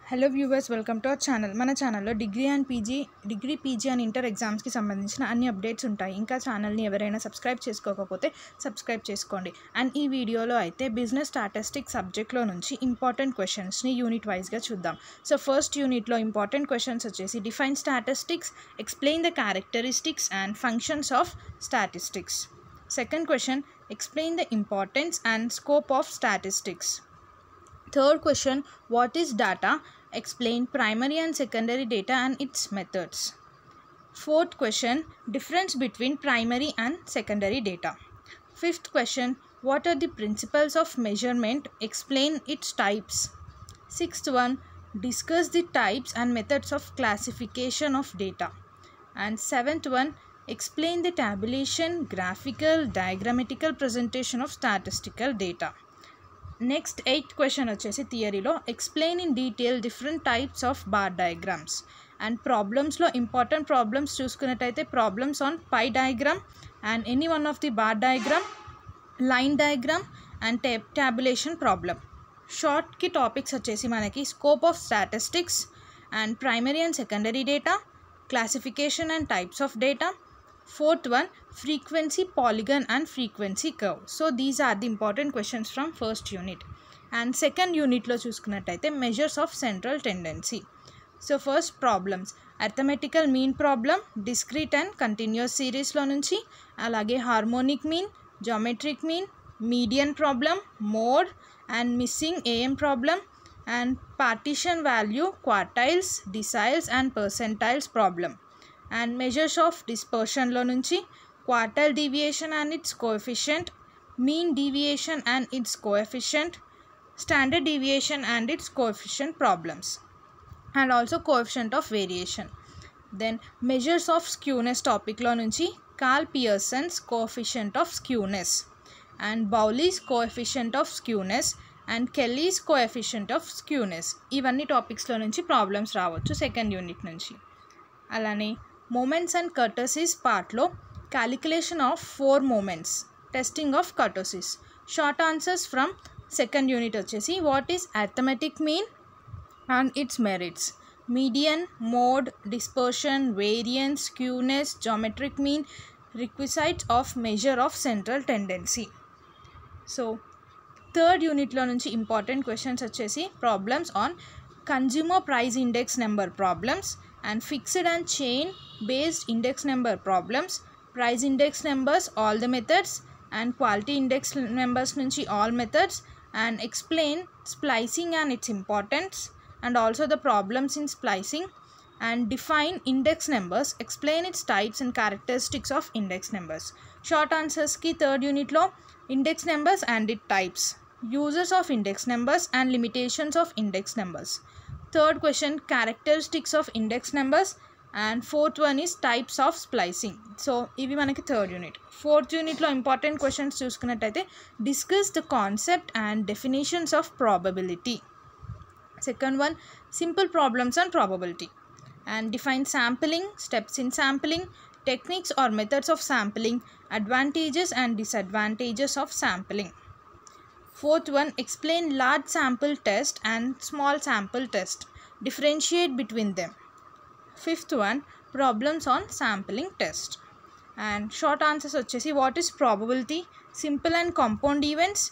Hello viewers, welcome to our channel. మన ఛానల్లో degree PG and inter ఎగ్జామ్స్కి సంబంధించిన అన్ని అప్డేట్స్ ఉంటాయి. ఇంకా ఛానల్ని ఎవరైనా సబ్స్క్రైబ్ చేసుకోకపోతే సబ్స్క్రైబ్ చేసుకోండి. అండ్ ఈ వీడియోలో అయితే బిజినెస్ స్టాటిస్టిక్స్ సబ్జెక్ట్లో నుంచి ఇంపార్టెంట్ క్వశ్చన్స్ని యూనిట్ వైజ్గా చూద్దాం. సో ఫస్ట్ యూనిట్లో ఇంపార్టెంట్ క్వశ్చన్స్ వచ్చేసి define statistics, explain the characteristics and functions of statistics. Second question, explain the importance and scope of statistics. Third question, what is data? Explain primary and secondary data and its methods. Fourth question, difference between primary and secondary data. Fifth question, what are the principles of measurement? Explain its types. Sixth one, discuss the types and methods of classification of data. And seventh one, explain the tabulation, graphical, diagrammatical presentation of statistical data. Next 8th question వచ్చేసి థియరీలో explain in detail different types of bar diagrams. And ప్రాబ్లమ్స్లో important problems చూసుకున్నట్టయితే problems on pie diagram and any one of the bar diagram, line diagram and tabulation problem. షార్ట్కి topics వచ్చేసి మనకి scope of statistics and primary and secondary data, classification and types of data. Fourth one, frequency, polygon and frequency curve. So these are the important questions from first unit. And second unit lo chusukunnataithe measures of central tendency. So first problems, arithmetical mean problem, discrete and continuous series lo nunchi, alage harmonic mean, geometric mean, median problem, mode and missing AM problem, and partition value, quartiles, deciles and percentiles problem. And measures of dispersion lo nunchi quartile deviation and its coefficient, mean deviation and its coefficient, standard deviation and its coefficient problems, and also coefficient of variation. Then measures of skewness topic lo nunchi Karl Pearson's coefficient of skewness and Bowley's coefficient of skewness and Kelly's coefficient of skewness. ఇవన్నీ టాపిక్స్లో నుంచి problems రావచ్చు second unit నుంచి. అలానే moments and curtosis పార్ట్లో calculation of 4 moments, testing of curtosis. Short answers from second unit వచ్చేసి what is arithmetic mean and its merits, median, mode, dispersion, variance, skewness, geometric mean, requisites of measure of central tendency. So third యూనిట్లో నుంచి important questions వచ్చేసి problems on consumer price index number problems and fixed and chain based index number problems, price index numbers all the methods and quality index numbers నుంచి all methods, and explain splicing and its importance and also the problems in splicing, and define index numbers, explain its types and characteristics of index numbers. Short answers ki third unit lo index numbers and its types, uses of index numbers and limitations of index numbers. Third question, characteristics of index numbers, and fourth one is types of splicing. So ivi manaki third unit. Fourth unit lo important questions chusukunnataithe discuss the concept and definitions of probability. Second one, simple problems on probability, and define sampling, steps in sampling, techniques or methods of sampling, advantages and disadvantages of sampling. Fourth one, explain large sample test and small sample test, differentiate between them. Fifth one, problems on sampling test. And short answers వచ్చేసి what is probability, simple and compound events,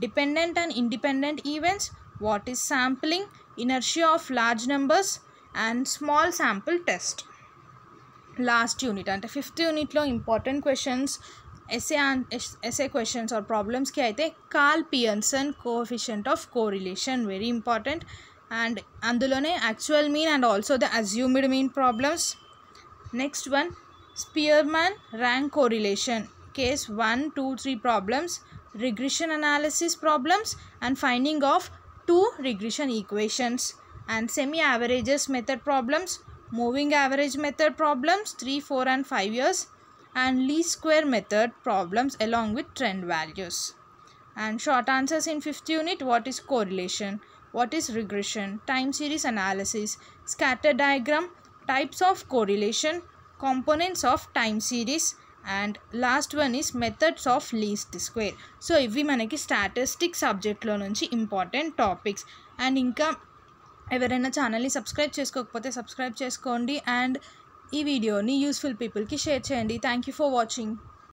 dependent and independent events, what is sampling, inertia of large numbers and small sample test. Last unit అంటే fifth యూనిట్లో important questions SA questions or ప్రాబ్లమ్స్కి అయితే Karl Pearson coefficient of correlation very important, and అందులోనే actual mean and also the assumed mean problems. Next one, Spearman rank correlation case 1, 2, 3 problems, regression analysis problems and finding of 2 regression equations, and semi-averages method problems, moving average method problems 3, 4 and 5 years, and least square method problems along with trend values. And short answers in fifth unit, what is correlation, what is regression, time series analysis, scatter diagram, types of correlation, components of time series, and last one is methods of least square. So ఇవి మనకి statistics సబ్జెక్ట్లో నుంచి important topics. And ఇంకా ఎవరైనా ఛానల్ని subscribe చేసుకోకపోతే subscribe చేసుకోండి and ఈ వీడియోని యూస్ఫుల్ పీపుల్కి షేర్ చేయండి. Thank you for watching.